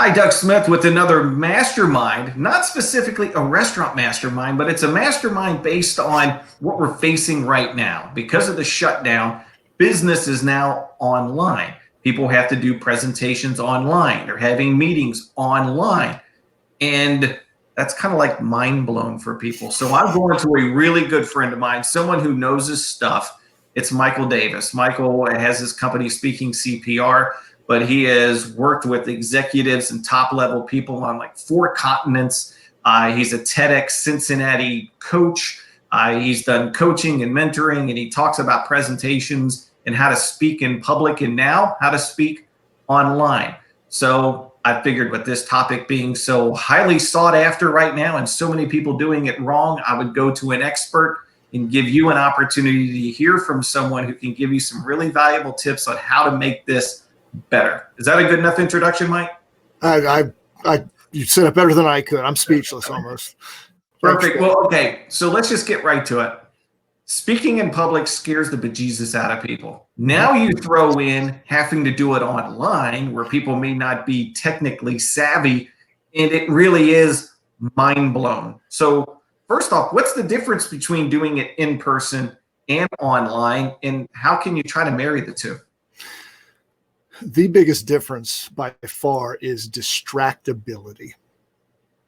Hi, Doug Smith with another mastermind, not specifically a restaurant mastermind, but it's a mastermind based on what we're facing right now. Because of the shutdown, business is now online. People have to do presentations online. They're having meetings online. And that's kind of like mind blown for people. So I'm going to a really good friend of mine, someone who knows his stuff. It's Michael Davis. Michael has his company, Speaking CPR, but he has worked with executives and top level people on like 4 continents. He's a TEDx Cincinnati coach. He's done coaching and mentoring, and he talks about presentations and how to speak in public and now how to speak online. So I figured with this topic being so highly sought after right now and so many people doing it wrong, I would go to an expert and give you an opportunity to hear from someone who can give you some really valuable tips on how to make this better. Is that a good enough introduction, Mike? You said it better than I could. I'm speechless almost. Perfect. Well, okay. So let's just get right to it. Speaking in public scares the bejesus out of people. Now you throw in having to do it online where people may not be technically savvy, and it really is mind blown. So first off, what's the difference between doing it in person and online, and how can you try to marry the two? The biggest difference by far is distractibility,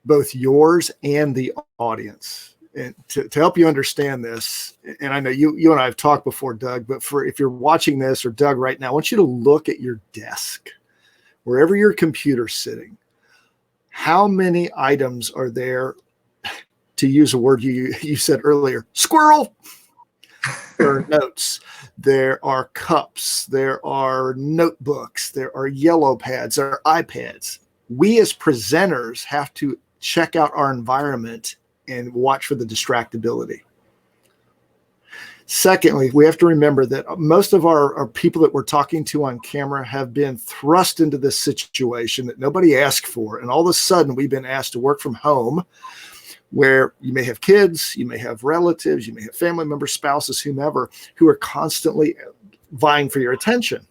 both yours and the audience. And to help you understand this, and I know you and I have talked before, Doug, but if you're watching this, or Doug right now, I want you to look at your desk, wherever your computer's sitting. How many items are there, to use a word you said earlier, squirrel? There are notes, there are cups, there are notebooks, there are yellow pads, there are iPads. We as presenters have to check out our environment and watch for the distractibility. Secondly, we have to remember that most of our people that we're talking to on camera have been thrust into this situation that nobody asked for. And all of a sudden, we've been asked to work from home, where you may have kids, you may have relatives, you may have family members, spouses, whomever, who are constantly vying for your attention.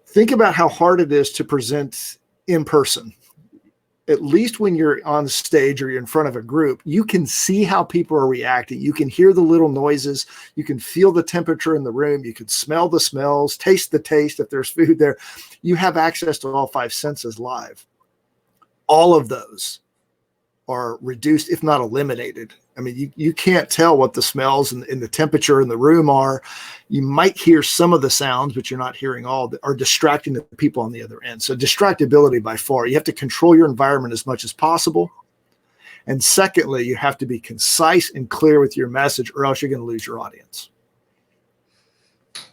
Think about how hard it is to present in person. At least when you're on stage or you're in front of a group, you can see how people are reacting. You can hear the little noises. You can feel the temperature in the room. You can smell the smells, taste the taste if there's food there. You have access to all 5 senses live. All of those are reduced, if not eliminated. I mean, you can't tell what the smells and the temperature in the room are. You might hear some of the sounds, but you're not hearing all that are distracting the people on the other end. So distractibility by far, you have to control your environment as much as possible. And secondly, you have to be concise and clear with your message, or else you're going to lose your audience.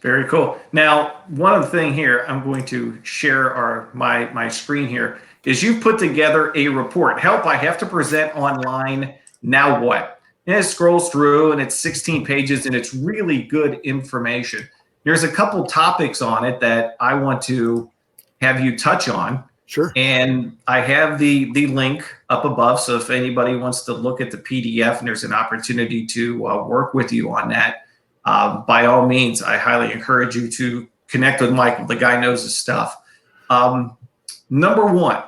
Very cool. Now, one other thing here, I'm going to share my screen here, is you've put together a report. Help, I have to present online. Now what? And it scrolls through and it's 16 pages and it's really good information. There's a couple topics on it that I want to have you touch on. Sure. And I have the link up above. So if anybody wants to look at the PDF and there's an opportunity to work with you on that, by all means, I highly encourage you to connect with Michael. The guy knows his stuff. Number one,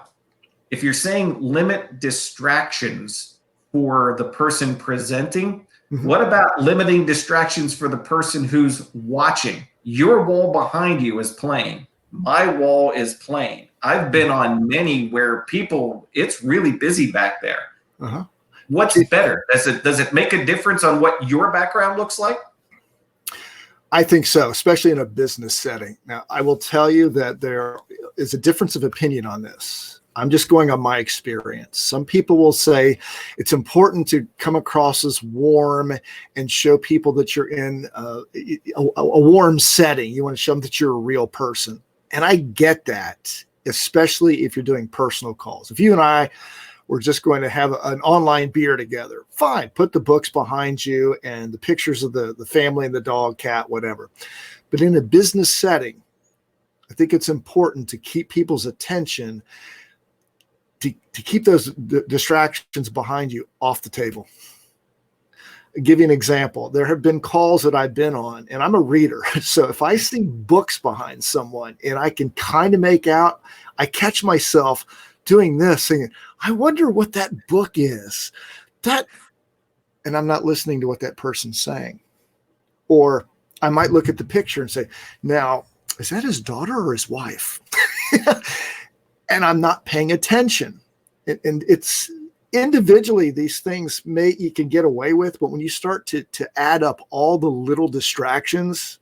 if you're saying limit distractions for the person presenting, what about limiting distractions for the person who's watching? Your wall behind you is playing. My wall is playing. I've been on many where it's really busy back there. What's better? Does it make a difference on what your background looks like? I think so, especially in a business setting. Now, I will tell you that there is a difference of opinion on this. I'm just going on my experience. Some people will say it's important to come across as warm and show people that you're in a warm setting. You want to show them that you're a real person. And I get that, especially if you're doing personal calls. If you and I were just going to have an online beer together, fine, put the books behind you and the pictures of the family and the dog, cat, whatever. But in a business setting, I think it's important to keep people's attention, to keep those distractions behind you off the table. give you an example. There have been calls that I've been on, and I'm a reader. So if I see books behind someone and I can kind of make out, I catch myself doing this, thinking, I wonder what that book is. And I'm not listening to what that person's saying. Or I might look at the picture and say, now, is that his daughter or his wife? And I'm not paying attention. And it's individually, these things you can get away with, but when you start to add up all the little distractions,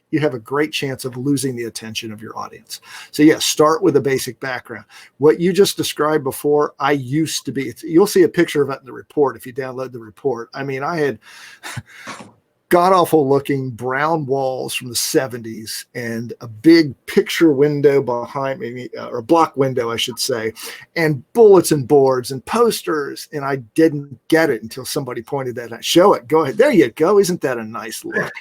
you have a great chance of losing the attention of your audience. So yes, start with a basic background. What you just described before, I used to be, you'll see a picture of it in the report if you download the report. I mean, I had god-awful looking brown walls from the 70s and a big picture window behind me, or block window, I should say, and bulletin boards and posters. And I didn't get it until somebody pointed that out. Show it. Go ahead. There you go. Isn't that a nice look?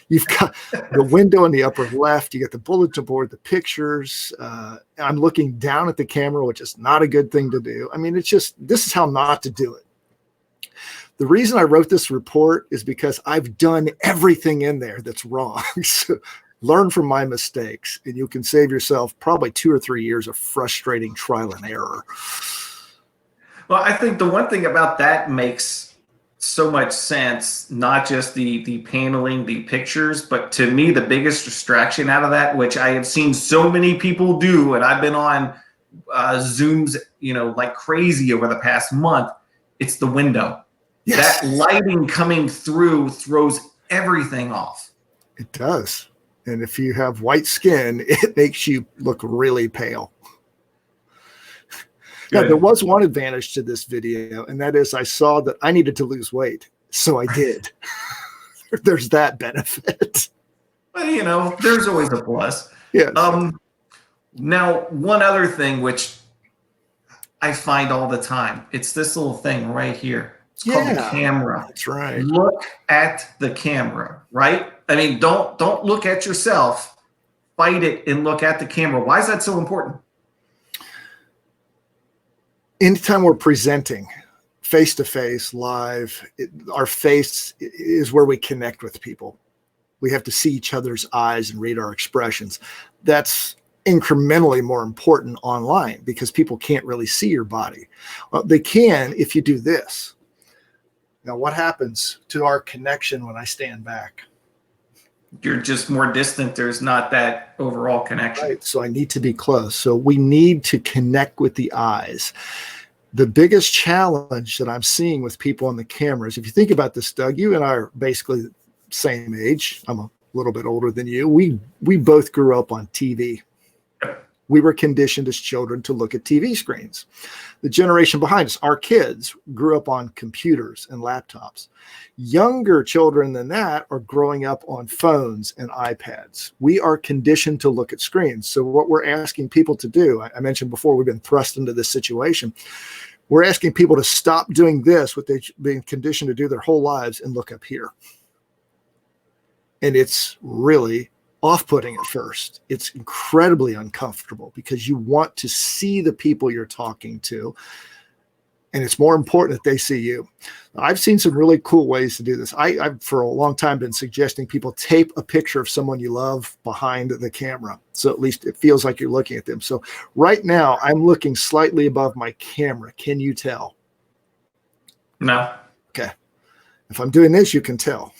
You've got the window in the upper left. You got the bulletin board, the pictures. I'm looking down at the camera, which is not a good thing to do. I mean, this is how not to do it. The reason I wrote this report is because I've done everything in there that's wrong. So learn from my mistakes, and you can save yourself probably 2 or 3 years of frustrating trial and error. Well, I think the one thing about that makes so much sense, not just the paneling, the pictures, but to me, the biggest distraction out of that, which I have seen so many people do, and I've been on Zooms, like crazy over the past month, it's the window. Yes. That lighting coming through throws everything off. It does. And if you have white skin, it makes you look really pale. Now, there was one advantage to this video, and that is I saw that I needed to lose weight. So I did. There's that benefit. Well, there's always a plus. Yes. Now, one other thing which I find all the time, it's this little thing right here. It's called the camera. That's right. Look at the camera, right? I mean, don't look at yourself. Fight it and look at the camera. Why is that so important? Anytime we're presenting face-to-face, live, our face is where we connect with people. We have to see each other's eyes and read our expressions. That's incrementally more important online because people can't really see your body. Well, they can if you do this. Now, what happens to our connection when I stand back? You're just more distant. There's not that overall connection. Right. So I need to be close. So we need to connect with the eyes. The biggest challenge that I'm seeing with people on the cameras, if you think about this, Doug, you and I are basically the same age. I'm a little bit older than you. We both grew up on TV. We were conditioned as children to look at TV screens. The generation behind us, our kids, grew up on computers and laptops. Younger children than that are growing up on phones and iPads. We are conditioned to look at screens. So what we're asking people to do, I mentioned before, we've been thrust into this situation. We're asking people to stop doing this, what they've been conditioned to do their whole lives, and look up here. And it's really off-putting at first. It's incredibly uncomfortable because you want to see the people you're talking to, and it's more important that they see you. I've seen some really cool ways to do this. I've for a long time been suggesting people tape a picture of someone you love behind the camera, so at least it feels like you're looking at them. So right now, I'm looking slightly above my camera. Can you tell? No. Okay. If I'm doing this, you can tell.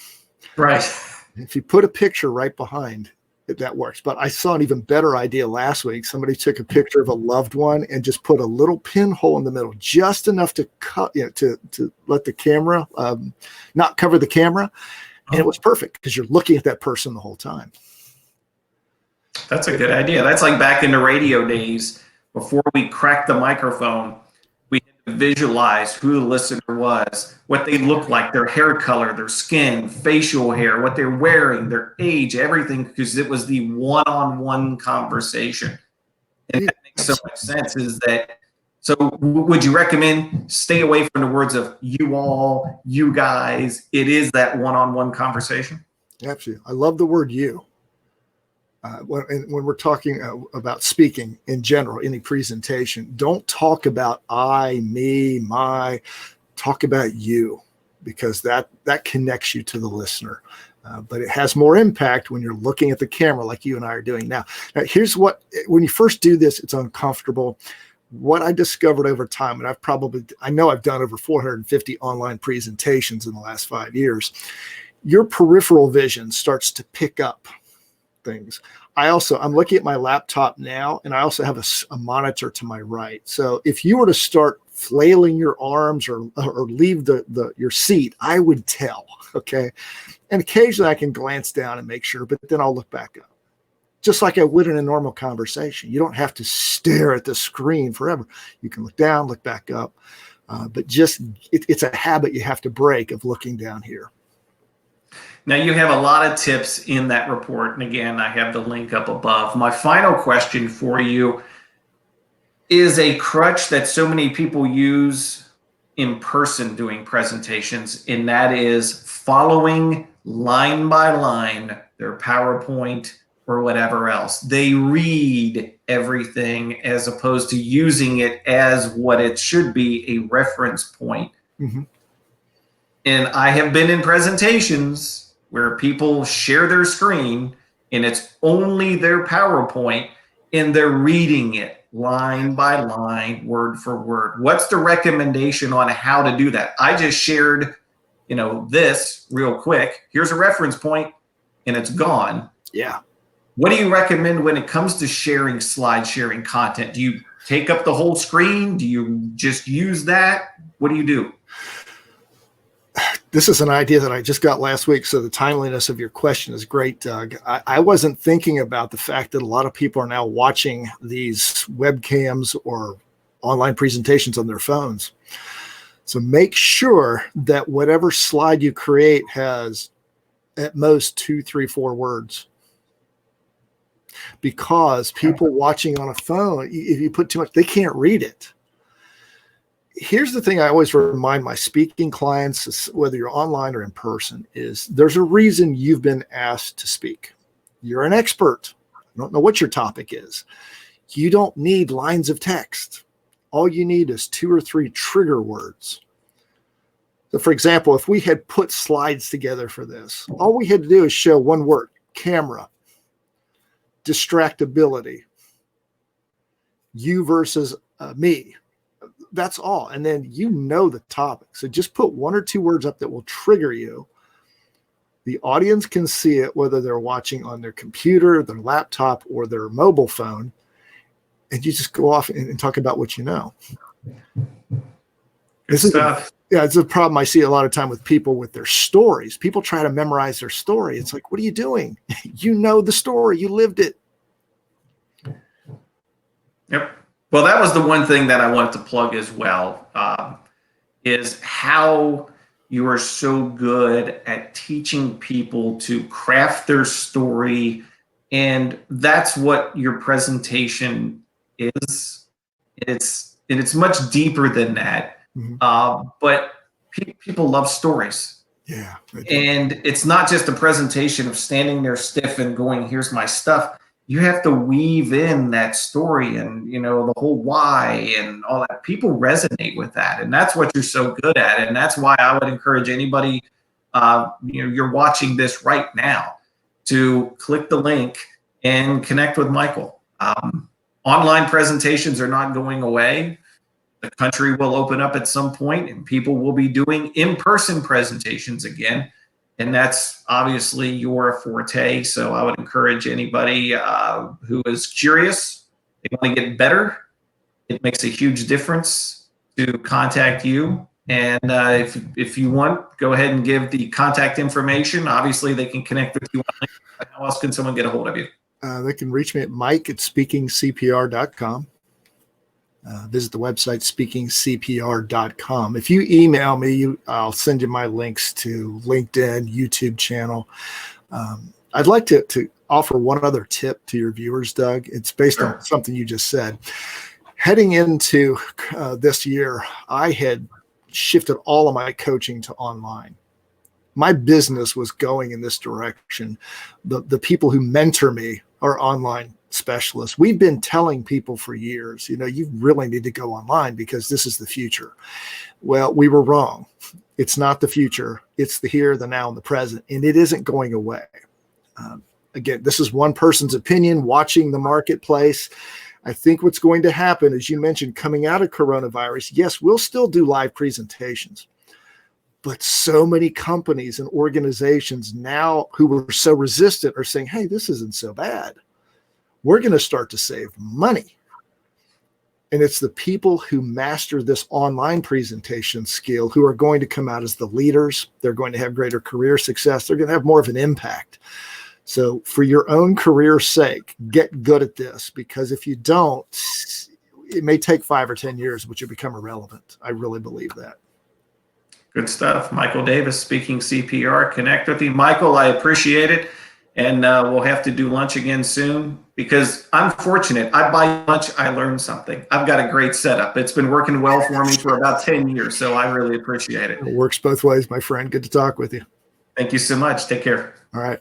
Right. If you put a picture right behind, that works. But I saw an even better idea last week. Somebody took a picture of a loved one and just put a little pinhole in the middle, just enough to cut, to let the camera not cover the camera. And it was perfect because you're looking at that person the whole time. That's a good idea. That's like back in the radio days before we cracked the microphone. We had to visualize who the listener was, what they looked like, their hair color, their skin, facial hair, what they're wearing, their age, everything, because it was the one-on-one conversation. And that makes so much sense. So would you recommend stay away from the words of you all, you guys? It is that one-on-one conversation. Absolutely. I love the word you. When we're talking about speaking in general, any presentation, don't talk about I, me, my, talk about you. because that connects you to the listener. But it has more impact when you're looking at the camera like you and I are doing now. Now, here's what, when you first do this, it's uncomfortable. What I discovered over time, and I know I've done over 450 online presentations in the last 5 years, your peripheral vision starts to pick up things. I'm looking at my laptop now, and I also have a monitor to my right. So if you were to start flailing your arms or leave your seat, I would tell, okay? And occasionally I can glance down and make sure, but then I'll look back up. Just like I would in a normal conversation. You don't have to stare at the screen forever. You can look down, look back up, but it's a habit you have to break of looking down here. Now, you have a lot of tips in that report. And again, I have the link up above. My final question for you is a crutch that so many people use in person doing presentations, and that is following line by line their PowerPoint or whatever else. They read everything as opposed to using it as what it should be, a reference point. Mm-hmm. And I have been in presentations where people share their screen and it's only their PowerPoint and they're reading it line by line, word for word. What's the recommendation on how to do that? I just shared, this real quick. Here's a reference point and it's gone. Yeah. What do you recommend when it comes to slide sharing content? Do you take up the whole screen? Do you just use that? What do you do? This is an idea that I just got last week, so the timeliness of your question is great, Doug. I wasn't thinking about the fact that a lot of people are now watching these webcams or online presentations on their phones. So make sure that whatever slide you create has at most 2, 3, 4 words. Because people watching on a phone, if you put too much, they can't read it. Here's the thing I always remind my speaking clients, whether you're online or in person, is there's a reason you've been asked to speak. You're an expert. I don't know what your topic is. You don't need lines of text. All you need is 2 or 3 trigger words. So for example, if we had put slides together for this, all we had to do is show one word: camera, distractibility, you versus me. That's all. And then the topic. So just put 1 or 2 words up that will trigger you. The audience can see it, whether they're watching on their computer, their laptop, or their mobile phone. And you just go off and talk about what you know. It's a problem I see a lot of time with people with their stories. People try to memorize their story. It's like, what are you doing? You know the story. You lived it. Yep. Well, that was the one thing that I wanted to plug as well, is how you are so good at teaching people to craft their story. And that's what your presentation is. It's much deeper than that. Mm-hmm. But people love stories. Yeah. And it's not just a presentation of standing there stiff and going, here's my stuff. You have to weave in that story and, the whole why and all that. People resonate with that. And that's what you're so good at. And that's why I would encourage anybody, you're watching this right now, to click the link and connect with Michael. Online presentations are not going away. The country will open up at some point and people will be doing in-person presentations again. And that's obviously your forte. So I would encourage anybody who is curious, they want to get better. It makes a huge difference to contact you. And if you want, go ahead and give the contact information. Obviously, they can connect with you. How else can someone get a hold of you? They can reach me at mike@speakingcpr.com. Visit the website, speakingcpr.com. If you email me, I'll send you my links to LinkedIn, YouTube channel. I'd like to offer one other tip to your viewers, Doug. It's based on something you just said. Heading into this year, I had shifted all of my coaching to online. My business was going in this direction. The people who mentor me are online specialists. We've been telling people for years, you really need to go online because this is the future. Well, we were wrong. It's not the future. It's the here, the now, and the present, and it isn't going away. Again, this is one person's opinion watching the marketplace. I think what's going to happen, as you mentioned, coming out of coronavirus, yes, we'll still do live presentations, but so many companies and organizations now who were so resistant are saying, hey, this isn't so bad. We're going to start to save money. And it's the people who master this online presentation skill who are going to come out as the leaders. They're going to have greater career success. They're going to have more of an impact. So for your own career's sake, get good at this, because if you don't, it may take 5 or 10 years, but you become irrelevant. I really believe that. Good stuff. Michael Davis, Speaking CPR. Connect with you. Michael, I appreciate it. And we'll have to do lunch again soon, because I'm fortunate. I buy lunch, I learn something. I've got a great setup. It's been working well for me for about 10 years, so I really appreciate it. It works both ways, my friend. Good to talk with you. Thank you so much. Take care. All right.